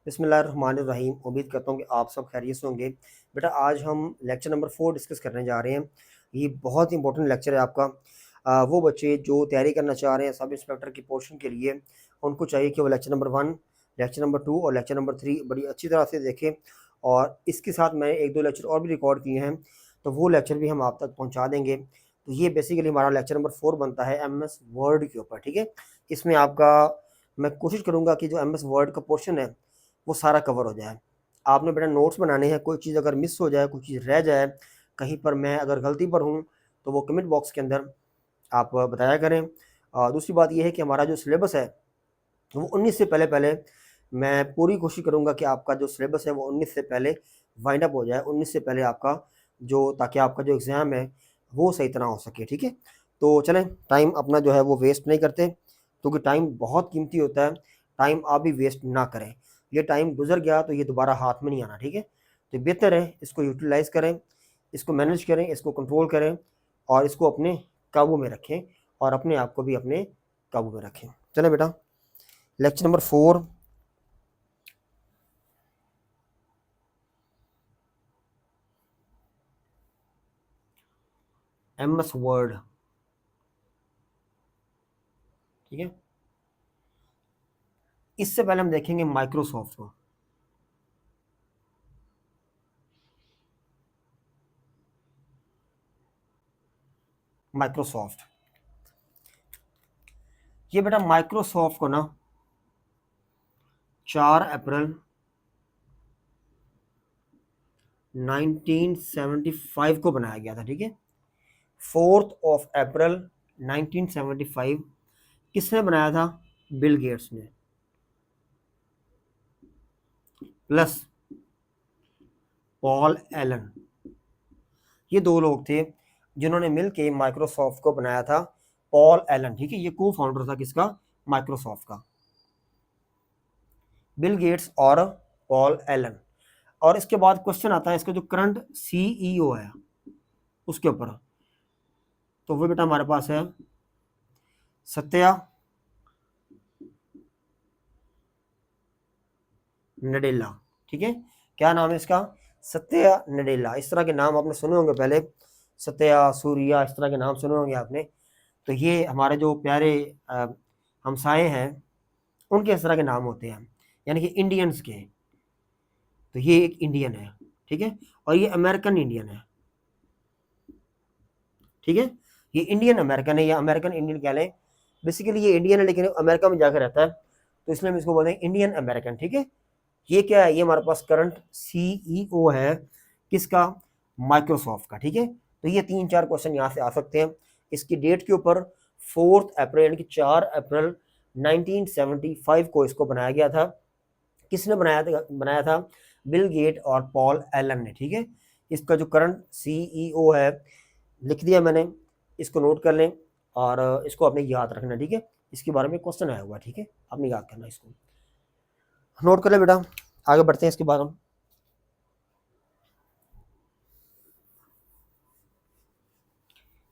बिस्मिल्लाहिर्रहमानिर्रहीम। उम्मीद करता हूँ कि आप सब खैरियत से होंगे। बेटा आज हम लेक्चर नंबर 4 डिस्कस करने जा रहे हैं। ये बहुत इंपॉर्टेंट लेक्चर है आपका। वो बच्चे जो तैयारी करना चाह रहे हैं सब इंस्पेक्टर की पोस्टिंग के लिए, उनको चाहिए कि वो लेक्चर नंबर 1, लेक्चर नंबर 2 और लेक्चर नंबर 3 बड़ी अच्छी तरह से देखें। और इसके साथ मैंने 1-2 लेक्चर और भी रिकॉर्ड किए हैं, तो वो लेक्चर भी हम आप तक पहुँचा देंगे। तो ये बेसिकली हमारा लेक्चर नंबर 4 बनता है MS वर्ड के ऊपर, ठीक है। इसमें आपका मैं कोशिश करूँगा कि जो MS वर्ड का पोर्शन है वो सारा कवर हो जाए। आपने बेटा नोट्स बनाने हैं, कोई चीज़ अगर मिस हो जाए, कोई चीज़ रह जाए, कहीं पर मैं अगर गलती पर हूँ तो वो कमेंट बॉक्स के अंदर आप बताया करें। और दूसरी बात ये है कि हमारा जो सिलेबस है वो 19 से पहले मैं पूरी कोशिश करूँगा कि आपका जो सिलेबस है वो 19 से पहले वाइंड अप हो जाए, 19 से पहले आपका जो, ताकि आपका जो एग्ज़ाम है वो सही तरह हो सके, ठीक है। तो चलें, टाइम अपना जो है वो वेस्ट नहीं करते, क्योंकि टाइम बहुत कीमती होता है। टाइम आप भी वेस्ट ना करें। ये टाइम गुजर गया तो ये दोबारा हाथ में नहीं आना, ठीक है। तो बेहतर है इसको यूटिलाइज़ करें, इसको मैनेज करें, इसको कंट्रोल करें और इसको अपने काबू में रखें और अपने आप को भी अपने काबू में रखें। चलें बेटा, लेक्चर नंबर 4 MS वर्ड, ठीक है। इससे पहले हम देखेंगे माइक्रोसॉफ्ट को। माइक्रोसॉफ्ट, ये बेटा माइक्रोसॉफ्ट को ना 4 अप्रैल 1975 को बनाया गया था, ठीक है। 4 अप्रैल 1975 किसने बनाया था? बिल गेट्स ने प्लस पॉल एलन। ये दो लोग थे जिन्होंने मिलके माइक्रोसॉफ्ट को बनाया था। पॉल एलन, ठीक है, ये को फाउंडर था किसका? माइक्रोसॉफ्ट का, बिल गेट्स और पॉल एलन। और इसके बाद क्वेश्चन आता है इसका जो करंट CEO है उसके ऊपर। तो वो बेटा हमारे पास है सत्या नडेला, ठीक है। क्या नाम है इसका? सत्या नडेला। इस तरह के नाम आपने सुने होंगे पहले, सत्या, सूर्या, इस तरह के नाम सुने होंगे आपने। तो ये हमारे जो प्यारे हमसाए हैं उनके इस तरह के नाम होते हैं, यानी कि इंडियंस के। तो ये एक इंडियन है, ठीक है, और ये अमेरिकन इंडियन है, ठीक है। ये इंडियन अमेरिकन है या अमेरिकन इंडियन कह लें। बेसिकली ये इंडियन है लेकिन अमेरिका में जाकर रहता है, तो इसलिए हम इसको बोलते हैं इंडियन अमेरिकन, ठीक है। ये क्या है? ये हमारे पास करंट CEO है किसका? माइक्रोसॉफ्ट का, ठीक है। तो ये 3-4 क्वेश्चन यहाँ से आ सकते हैं इसकी डेट के ऊपर। 4 अप्रैल यानी कि 4 अप्रैल 1975 को इसको बनाया गया था। किसने बनाया था? बिल गेट और पॉल एलन ने, ठीक है। इसका जो करंट CEO है लिख दिया मैंने, इसको नोट कर लें और इसको आपने याद रखना, ठीक है। इसके बारे में क्वेश्चन आया हुआ, ठीक है, आपने याद करना, इसको नोट कर ले बेटा। आगे बढ़ते हैं इसके बाद हम।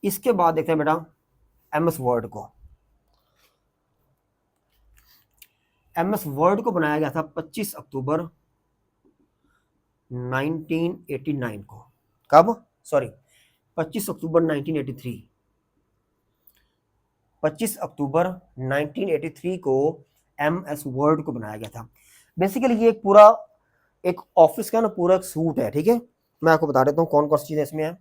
इसके बाद देखते हैं बेटा MS वर्ड को। MS वर्ड को बनाया गया था 25 अक्टूबर 1989 को। कब? सॉरी, 25 अक्टूबर 1983। 25 अक्टूबर 1983 को MS वर्ड को बनाया गया था। बेसिकली ये एक पूरा एक ऑफिस का ना पूरा एक सूट है, ठीक है। मैं आपको बता देता हूँ कौन कौन सी चीजें इसमें है।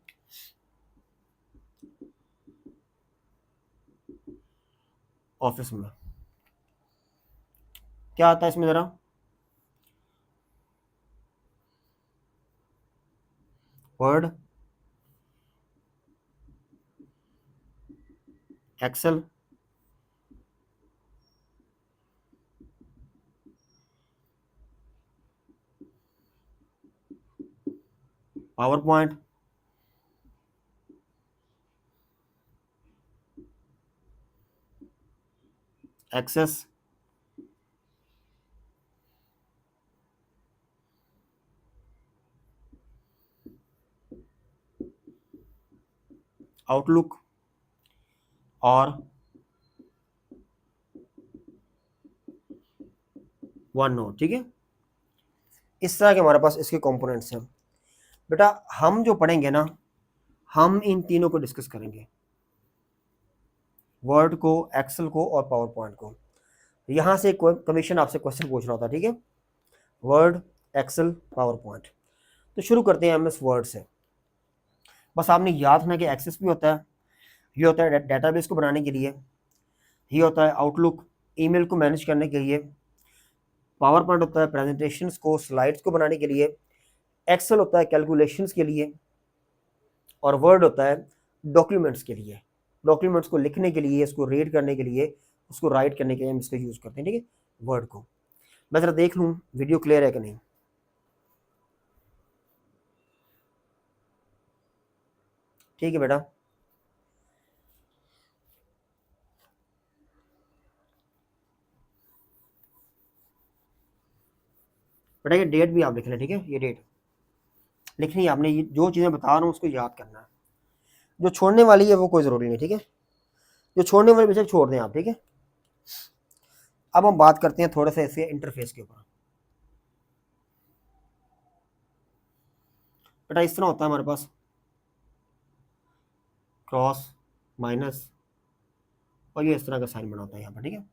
ऑफिस में क्या आता है इसमें जरा? Word, Excel, PowerPoint, Access, Outlook और वन नोट, ठीक है। इस तरह के हमारे पास इसके कंपोनेंट्स हैं। बेटा हम जो पढ़ेंगे ना, हम इन तीनों को डिस्कस करेंगे, वर्ड को, एक्सेल को और पावर पॉइंट को। यहाँ से कमीशन आपसे क्वेश्चन पूछ रहा होता है, ठीक है, वर्ड, एक्सेल, पावर पॉइंट। तो शुरू करते हैं एमएस वर्ड से। बस आपने याद रखना कि एक्सेस भी होता है, ये होता है डेटाबेस को बनाने के लिए, ये होता है आउटलुक ईमेल को मैनेज करने के लिए, पावर पॉइंट होता है प्रेजेंटेशंस को, स्लाइड्स को बनाने के लिए, एक्सेल होता है कैलकुलेशंस के लिए, और वर्ड होता है डॉक्यूमेंट्स के लिए, डॉक्यूमेंट्स को लिखने के लिए, इसको रीड करने के लिए, उसको राइट करने के लिए हम इसका यूज़ करते हैं, ठीक है, वर्ड को। मैं ज़रा देख लूँ वीडियो क्लियर है कि नहीं। ठीक है बेटा, बेटा ये डेट भी आप लिख लें, ठीक है, ये डेट लिखनी है आपने, ये जो चीज़ें बता रहा हूँ उसको याद करना है। जो छोड़ने वाली है वो कोई ज़रूरी नहीं, ठीक है, जो छोड़ने वाली बेशक छोड़ दें आप, ठीक है। अब हम बात करते हैं थोड़ा सा इसके इंटरफेस के ऊपर। बेटा इस तरह होता है हमारे पास क्रॉस, माइनस, और ये इस तरह का साइन बना होता है यहाँ पर, ठीक है।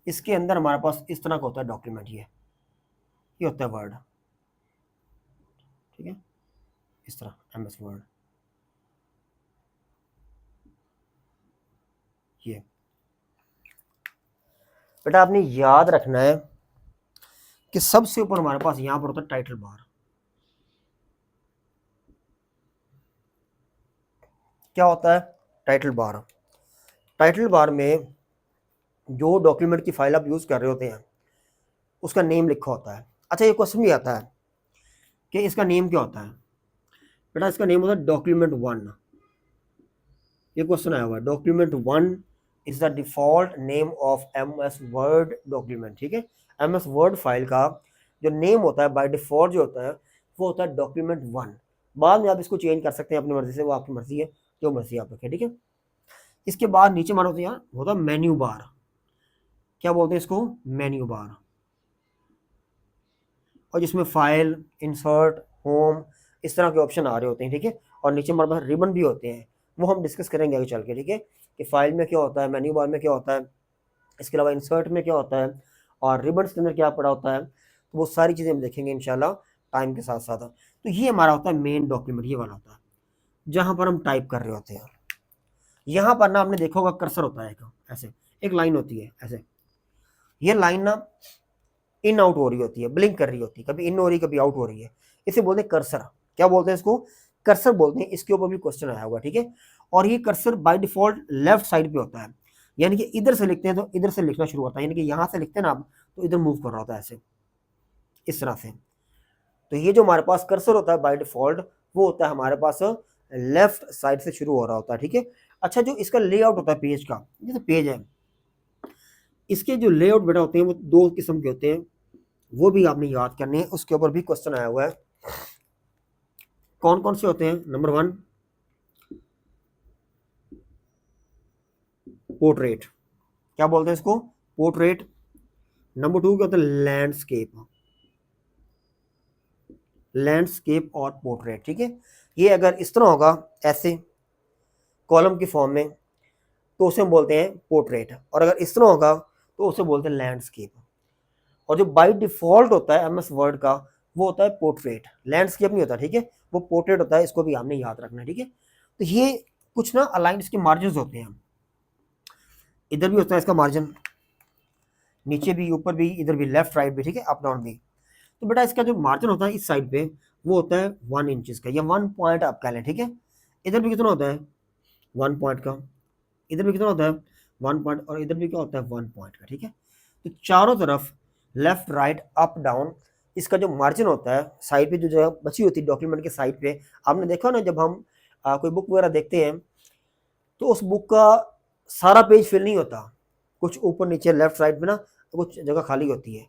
इसके अंदर हमारे पास इस तरह का होता है डॉक्यूमेंट, ये होता है वर्ड, ठीक है, इस तरह एमएस वर्ड। ये बेटा आपने याद रखना है कि सबसे ऊपर हमारे पास यहां पर होता है टाइटल बार। क्या होता है टाइटल बार? टाइटल बार में जो डॉक्यूमेंट की फाइल आप यूज कर रहे होते हैं उसका नेम लिखा होता है। अच्छा ये क्वेश्चन भी आता है कि इसका नेम क्या होता है? बेटा इसका नेम होता है डॉक्यूमेंट 1। ये क्वेश्चन आया हुआ है, document 1 is the default name of MS word document, ठीक है। एमएस वर्ड फाइल का जो नेम होता है बाय डिफॉल्ट जो होता है वो होता है डॉक्यूमेंट 1। बाद में आप इसको चेंज कर सकते हैं अपनी मर्जी से, वो आपकी मर्जी है, जो मर्जी आप रखें, ठीक है। इसके बाद नीचे हमारा होता है यहाँ होता है मेन्यू बार। क्या बोलते हैं इसको? Menu bar. और जिसमें फाइल, इंसर्ट, होम, इस तरह के ऑप्शन आ रहे होते हैं, ठीक है। और नीचे हमारे पास रिबन भी होते हैं, वो हम डिस्कस करेंगे आगे चल के, ठीक है, कि फाइल में क्या होता है, मेन्यू बार में क्या होता है, इसके अलावा इंसर्ट में क्या होता है, और रिबन्स के अंदर क्या पड़ा होता है। तो वो सारी चीज़ें हम देखेंगे इंशाल्लाह टाइम के साथ साथ। तो ये हमारा होता है मेन डॉक्यूमेंट, ये वाला होता है जहाँ पर हम टाइप कर रहे होते हैं। यहाँ पर ना आपने देखा होगा कर्सर होता है, ऐसे एक लाइन होती है ऐसे, ये लाइन ना इन आउट हो रही होती है, ब्लिंक कर रही होती है, कभी इन हो रही कभी आउट हो रही है, इसे बोलते हैं कर्सर। क्या बोलते हैं इसको? कर्सर बोलते हैं। इसके ऊपर भी क्वेश्चन आया होगा, ठीक है। और ये cursor by default left side पे होता है, यानी कि इधर से लिखते हैं तो इधर से लिखना शुरू होता है, यानी कि यहाँ से लिखते हैं ना आप तो इधर मूव कर रहा होता है ऐसे, इस तरह से। तो ये जो हमारे पास कर्सर होता है बाय डिफॉल्ट वो होता है हमारे पास लेफ्ट साइड से शुरू हो रहा होता है, ठीक है। अच्छा जो इसका लेआउट होता है पेज का, जैसे पेज है, इसके जो लेआउट बेटा होते हैं वो दो किस्म के होते हैं, वो भी आपने याद करने हैं, उसके ऊपर भी क्वेश्चन आया हुआ है। कौन कौन से होते हैं? नंबर 1 पोर्ट्रेट, क्या बोलते हैं इसको? पोर्ट्रेट। नंबर 2 क्या होता है? लैंडस्केप, लैंडस्केप और पोर्ट्रेट, ठीक है। ये अगर इस तरह होगा ऐसे कॉलम की फॉर्म में तो उसे हम बोलते हैं पोर्ट्रेट, और अगर इस तरह होगा तो उसे बोलते हैं लैंडस्केप। और जो बाय डिफॉल्ट होता है एमएस वर्ड का वो होता है पोर्ट्रेट, लैंडस्केप नहीं होता, ठीक है, वो पोर्ट्रेट होता है। इसको भी आपने याद रखना है, ठीक है। तो ये कुछ ना अलाइंड इसके मार्जिन होते हैं, इधर भी होता है इसका मार्जिन, नीचे भी, ऊपर भी, इधर भी, लेफ्ट राइट भी, ठीक है, अप डाउन भी। तो बेटा इसका जो मार्जिन होता है इस साइड पे वो होता है 1 इंचेस का, या 1 पॉइंट आप कह लें, ठीक है। इधर भी कितना होता है? 1 पॉइंट का। इधर भी कितना होता है? 1 पॉइंट। और इधर भी क्या होता है? 1 पॉइंट का, ठीक है। तो चारों तरफ लेफ्ट राइट अप डाउन इसका जो मार्जिन होता है साइड पे, जो जगह बची होती है डॉक्यूमेंट के साइड पे, आपने देखा ना जब हम कोई बुक वगैरह देखते हैं तो उस बुक का सारा पेज फिल नहीं होता, कुछ ऊपर नीचे लेफ्ट राइट में ना तो कुछ जगह खाली होती है,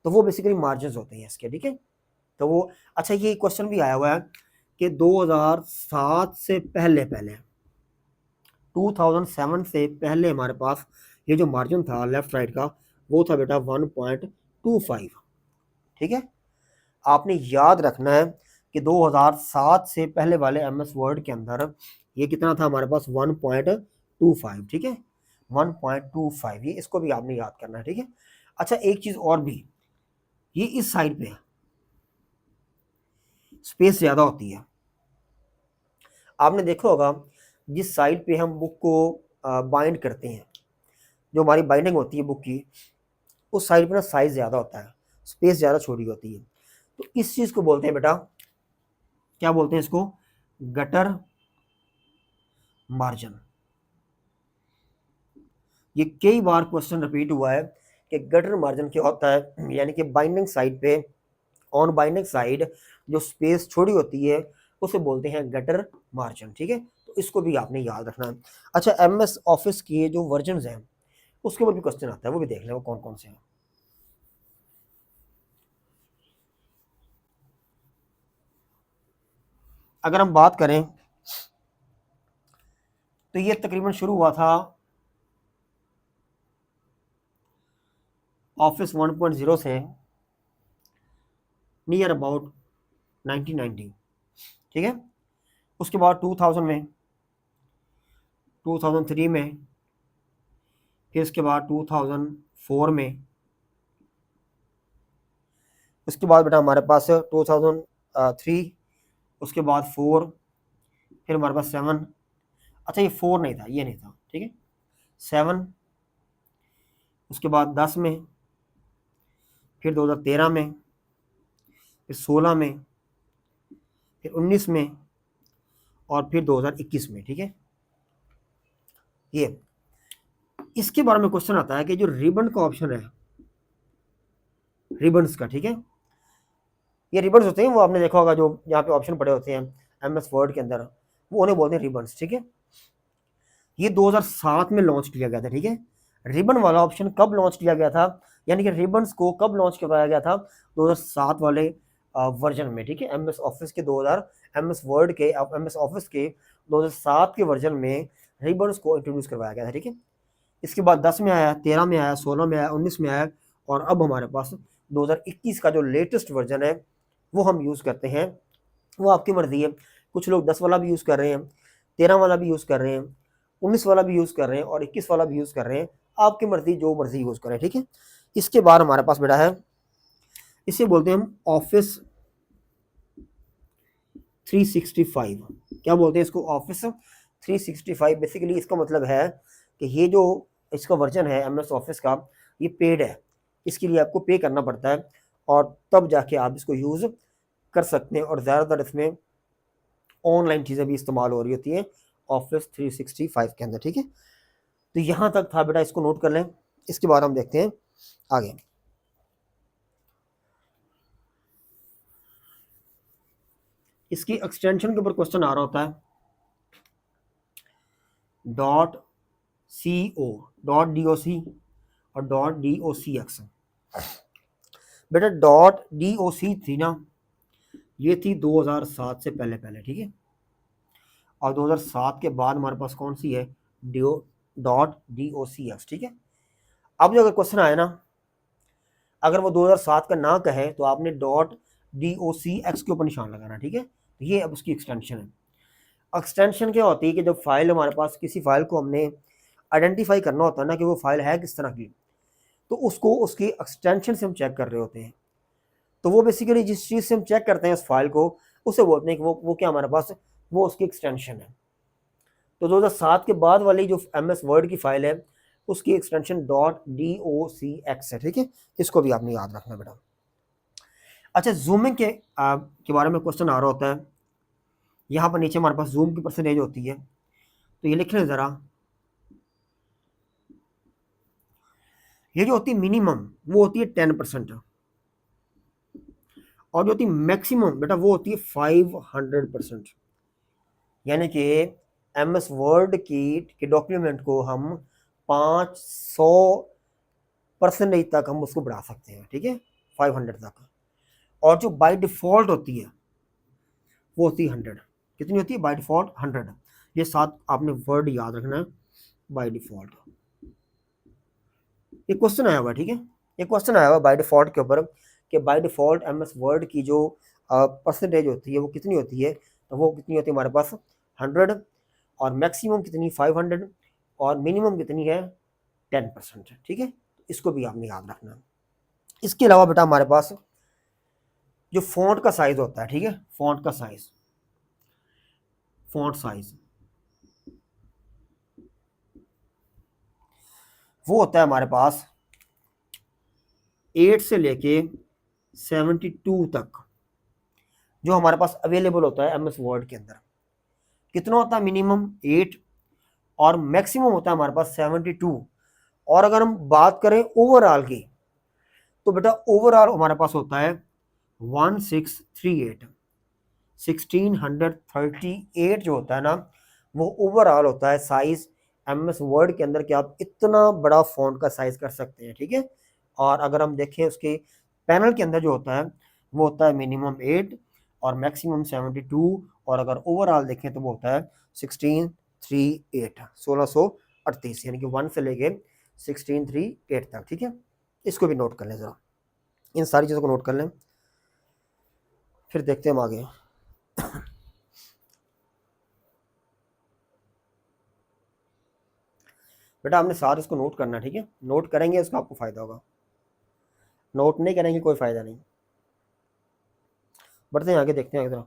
तो वो बेसिकली मार्जिन होते हैं इसके, ठीक है। तो वो अच्छा ये क्वेश्चन भी आया हुआ है कि 2007 से पहले 2007 से पहले हमारे पास ये जो मार्जिन था लेफ्ट राइट का वो था बेटा 1.25। ठीक है, आपने याद रखना है कि 2007 से पहले वाले MS वर्ड के अंदर ये कितना था हमारे पास 1.25। ठीक है, 1.25, ये इसको भी आपने याद करना है। ठीक है, अच्छा एक चीज और भी, ये इस साइड पे स्पेस ज्यादा होती है। आपने देखा होगा जिस साइड पे हम बुक को बाइंड करते हैं, जो हमारी बाइंडिंग होती है बुक की, उस साइड पे ना साइज ज़्यादा होता है, स्पेस ज़्यादा छोटी होती है। तो इस चीज़ को बोलते हैं बेटा, क्या बोलते हैं इसको, गटर मार्जिन। ये कई बार क्वेश्चन रिपीट हुआ है कि गटर मार्जिन क्या होता है, यानी कि बाइंडिंग साइड पे, ऑन बाइंडिंग साइड जो स्पेस छोटी होती है उसे बोलते हैं गटर मार्जिन। ठीक है, तो इसको भी आपने याद रखना है। अच्छा, MS ऑफिस के जो वर्जन हैं उसके ऊपर भी क्वेश्चन आता है, वो भी देख लें वो कौन कौन से हैं। अगर हम बात करें तो ये तकरीबन शुरू हुआ था ऑफिस 1.0 से नियर अबाउट 1990। ठीक है, उसके बाद 2000 में, 2003 में, फिर इसके बाद 2004 में, उसके बाद बेटा हमारे पास 2003, उसके बाद 4, फिर हमारे पास 7। अच्छा ये 4 नहीं था, ये नहीं था। ठीक है, 7, उसके बाद 10 में, फिर 2013 में, फिर 16 में, फिर 19 में, और फिर 2021 में। ठीक है, ये इसके बारे में क्वेश्चन आता है कि जो रिबन का ऑप्शन है, रिबन्स का, ठीक है, ये रिबन्स होते हैं, वो आपने देखा होगा जो यहाँ पे ऑप्शन पड़े होते हैं MS वर्ड के अंदर, वो उन्हें बोलते हैं रिबन्स। ठीक है, ये 2007 में लॉन्च किया गया था। ठीक है, रिबन वाला ऑप्शन कब लॉन्च किया गया था, यानी कि रिबन्स को कब लॉन्च करवाया गया था, 2007 वाले वर्जन में। ठीक है, MS ऑफिस के 2000, MS वर्ड के, MS ऑफिस के 2007 के वर्जन में रिबन्स को इंट्रोड्यूस करवाया गया था। ठीक है, इसके बाद 10 में आया, 13 में आया, 16 में आया, 19 में आया, और अब हमारे पास 2021 का जो लेटेस्ट वर्जन है वो हम यूज़ करते हैं। वो आपकी मर्ज़ी है, कुछ लोग 10 वाला भी यूज़ कर रहे हैं, 13 वाला भी यूज़ कर रहे हैं, 19 वाला भी यूज़ कर रहे हैं, और 21 वाला भी यूज़ कर रहे हैं। आपकी मर्ज़ी, जो मर्ज़ी यूज़ करें। ठीक है, इसके बाद हमारे पास बेटा है, इसे बोलते हैं हम ऑफिस 365। क्या बोलते हैं इसको, ऑफिस 365। बेसिकली इसका मतलब है कि ये जो इसका वर्जन है MS ऑफिस का, ये पेड है, इसके लिए आपको पे करना पड़ता है, और तब जाके आप इसको यूज़ कर सकते हैं, और ज़्यादातर इसमें ऑनलाइन चीज़ें भी इस्तेमाल हो रही होती हैं ऑफिस 365 के अंदर। ठीक है, तो यहाँ तक था बेटा, इसको नोट कर लें। इसके बाद हम देखते हैं आगे। इसकी एक्सटेंशन के ऊपर क्वेश्चन आ रहा होता है, .co, .doc और .docx। बेटा .doc थी ना, ये थी 2007 से पहले पहले। ठीक है, और 2007 के बाद हमारे पास कौन सी है, .docx। ठीक है, अब जो अगर क्वेश्चन आया ना, अगर वो 2007 का ना कहे तो आपने .docx के ऊपर निशान लगाना। ठीक है, ये अब उसकी एक्सटेंशन है। एक्सटेंशन क्या होती है कि जब फाइल हमारे पास, किसी फाइल को हमने आइडेंटिफाई करना होता है ना कि वो फाइल है किस तरह की, तो उसको उसकी एक्सटेंशन से हम चेक कर रहे होते हैं। तो वो बेसिकली जिस चीज़ से हम चेक करते हैं उस फाइल को, उसे बोलते हैं कि वो क्या हमारे पास, वो उसकी एक्सटेंशन है। तो 2007 के बाद वाली जो MS वर्ड की फाइल है उसकी एक्सटेंशन .docx है। ठीक है, इसको भी आपने याद रखना बेटा। अच्छा, जूमिंग के बारे में क्वेश्चन आ रहा होता है, यहाँ पर नीचे हमारे पास जूम की परसेंटेज होती है, तो ये लिख लें ज़रा। ये जो होती है मिनिमम, वो होती है 10%, और जो होती है मैक्सिमम बेटा वो होती है 500%। यानी कि MS वर्ड की डॉक्यूमेंट को हम 500% तक हम उसको बढ़ा सकते हैं। ठीक है, 500 तक। और जो बाय डिफ़ॉल्ट होती है वो होती है 100। कितनी होती है बाय डिफ़ॉल्ट, 100। ये साथ आपने वर्ड याद रखना है, बाय डिफ़ॉल्ट। ये क्वेश्चन आया हुआ है, ठीक है, ये क्वेश्चन आया हुआ बाय डिफ़ॉल्ट के ऊपर कि बाय डिफ़ॉल्ट एमएस वर्ड की जो परसेंटेज होती है वो कितनी होती है, तो वो कितनी होती है हमारे पास 100, और मैक्सिमम कितनी 500, और मिनिमम कितनी है 10%, ठीक है। इसको भी आपने याद रखना है। इसके अलावा बेटा हमारे पास जो फ़ॉन्ट का साइज़ होता है, ठीक है, फ़ॉन्ट का साइज़, फ़ॉन्ट साइज़ वो होता है हमारे पास 8 से लेके 72 तक जो हमारे पास अवेलेबल होता है एमएस वर्ड के अंदर। कितना होता है मिनिमम 8, और मैक्सिमम होता है हमारे पास 72। और अगर हम बात करें ओवरऑल की, तो बेटा ओवरऑल हमारे पास होता है 1638, 1638 जो होता है ना, वो ओवरऑल होता है साइज एमएस वर्ड के अंदर कि आप इतना बड़ा फॉन्ट का साइज कर सकते हैं, ठीक है। और अगर हम देखें उसके पैनल के अंदर जो होता है वो होता है मिनिमम 8 और मैक्सिमम 72, और अगर ओवरऑल देखें तो वो होता है 1638, 1638, यानी कि 1 से लेके 1638 तक, ठीक है। इसको भी नोट कर लें ज़रा, इन सारी चीज़ों को नोट कर लें, फिर देखते हैं हम आगे। बेटा आपने साथ इसको नोट करना है, ठीक है, नोट करेंगे उसका आपको फ़ायदा होगा, नोट नहीं करेंगे कोई फ़ायदा नहीं। बढ़ते हैं आगे, देखते हैं इधर।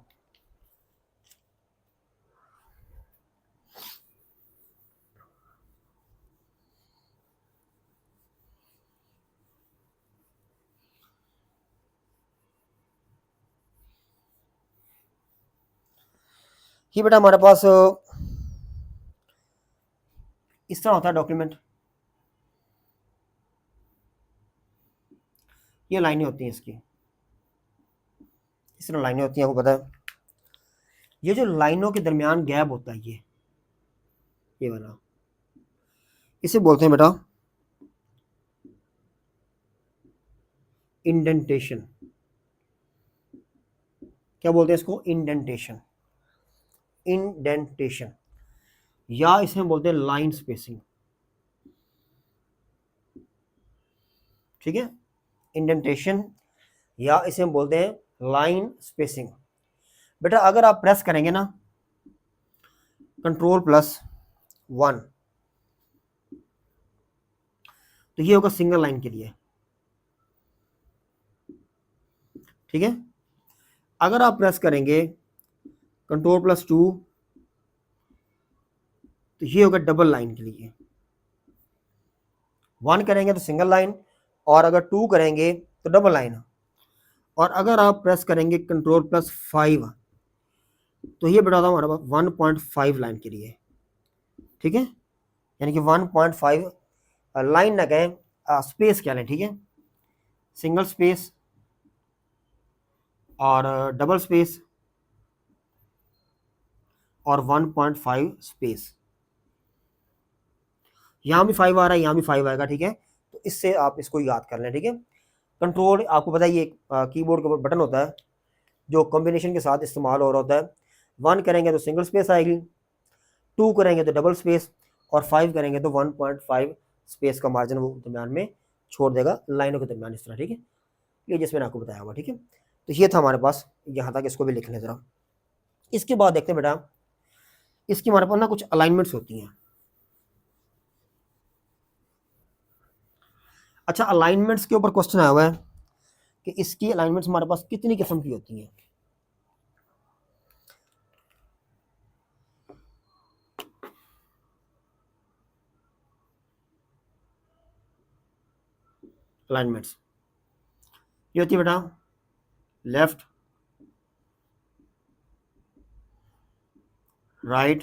ये बेटा हमारे पास इस तरह होता है डॉक्यूमेंट, ये लाइनें होती हैं इसकी, इस तरह लाइनें होती हैं, आपको पता है। ये जो लाइनों के दरमियान गैप होता है ये वाला, इसे बोलते हैं बेटा इंडेंटेशन। क्या बोलते हैं इसको? इंडेंटेशन, इंडेंटेशन, या इसे हम बोलते हैं लाइन स्पेसिंग, ठीक है, इंडेंटेशन, या इसे हम बोलते हैं लाइन स्पेसिंग। बेटा अगर आप प्रेस करेंगे ना Ctrl+1, तो ये होगा सिंगल लाइन के लिए, ठीक है। अगर आप प्रेस करेंगे Ctrl+2, तो ये होगा डबल लाइन के लिए। 1 करेंगे तो सिंगल लाइन, और अगर 2 करेंगे तो डबल लाइन। और अगर आप प्रेस करेंगे Ctrl+5, तो ये बेटा हमारे पास 1.5 लाइन के लिए, ठीक है, यानी कि 1.5 लाइन ना कहें, स्पेस क्या लें, ठीक है, सिंगल स्पेस और डबल स्पेस और 1.5 स्पेस। यहाँ भी 5 आ रहा है, यहाँ भी 5 आएगा, ठीक है। तो इससे आप इसको याद कर लें, ठीक है। कंट्रोल आपको पता है ये कीबोर्ड के ऊपर बटन होता है जो कॉम्बिनेशन के साथ इस्तेमाल हो रहा होता है। 1 करेंगे तो सिंगल स्पेस आएगी, 2 करेंगे तो डबल स्पेस, और 5 करेंगे तो 1.5 स्पेस का मार्जिन वो दरम्यान में छोड़ देगा लाइनों के दरम्यान, इस तरह, ठीक है। ये जिसमें आपको बताया हुआ, ठीक है। तो ये था हमारे पास यहाँ तक, इसको भी लिख लें ज़रा। इसके बाद देखते हैं बेटा, इसकी हमारे पास ना कुछ अलाइनमेंट्स होती हैं। अच्छा, अलाइनमेंट्स के ऊपर क्वेश्चन आया हुआ है कि इसकी अलाइनमेंट्स हमारे पास कितनी किस्म की होती हैं। अलाइनमेंट्स ये होती है बेटा left, right,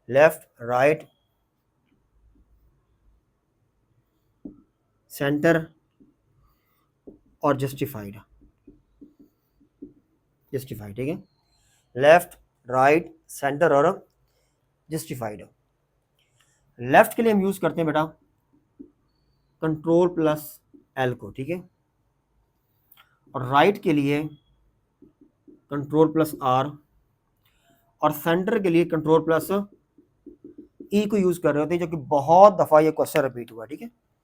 left, right, centre और जस्टिफाइड, जस्टिफाइड, ठीक है। लेफ्ट, राइट, सेंटर और जस्टिफाइड। लेफ्ट के लिए हम यूज करते हैं बेटा Ctrl+L को, ठीक है, और राइट के लिए Ctrl+R, और सेंटर के लिए Ctrl+E को यूज कर रहे होते हैं, जो कि बहुत दफा ये क्वेश्चन रिपीट हुआ, ठीक है।